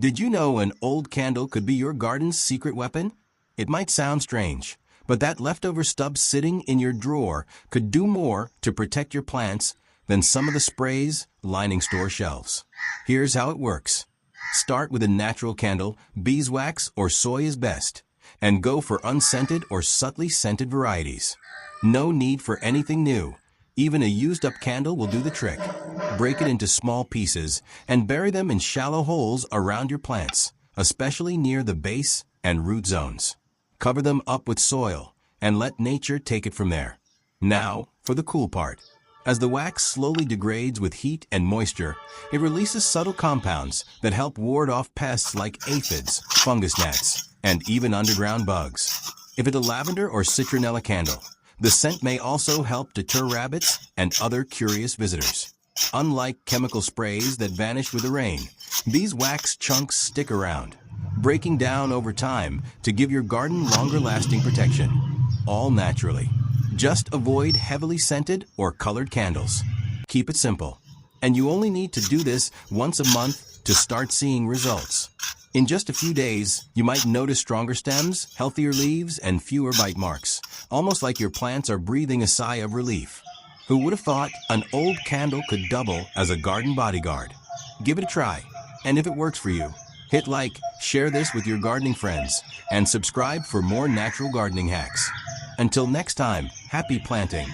Did you know an old candle could be your garden's secret weapon? It might sound strange, but that leftover stub sitting in your drawer could do more to protect your plants than some of the sprays lining store shelves. Here's how it works. Start with a natural candle, beeswax or soy is best, and go for unscented or subtly scented varieties. No need for anything new. Even a used-up candle will do the trick. Break it into small pieces and bury them in shallow holes around your plants, especially near the base and root zones. Cover them up with soil and let nature take it from there. Now, for the cool part. As the wax slowly degrades with heat and moisture, it releases subtle compounds that help ward off pests like aphids, fungus gnats, and even underground bugs. If it's a lavender or citronella candle, the scent may also help deter rabbits and other curious visitors. Unlike chemical sprays that vanish with the rain, these wax chunks stick around, breaking down over time to give your garden longer-lasting protection. All naturally. Just avoid heavily scented or colored candles. Keep it simple. And you only need to do this once a month to start seeing results. In just a few days, you might notice stronger stems, healthier leaves, and fewer bite marks, almost like your plants are breathing a sigh of relief. Who would have thought an old candle could double as a garden bodyguard? Give it a try, and if it works for you, hit like, share this with your gardening friends, and subscribe for more natural gardening hacks. Until next time, happy planting!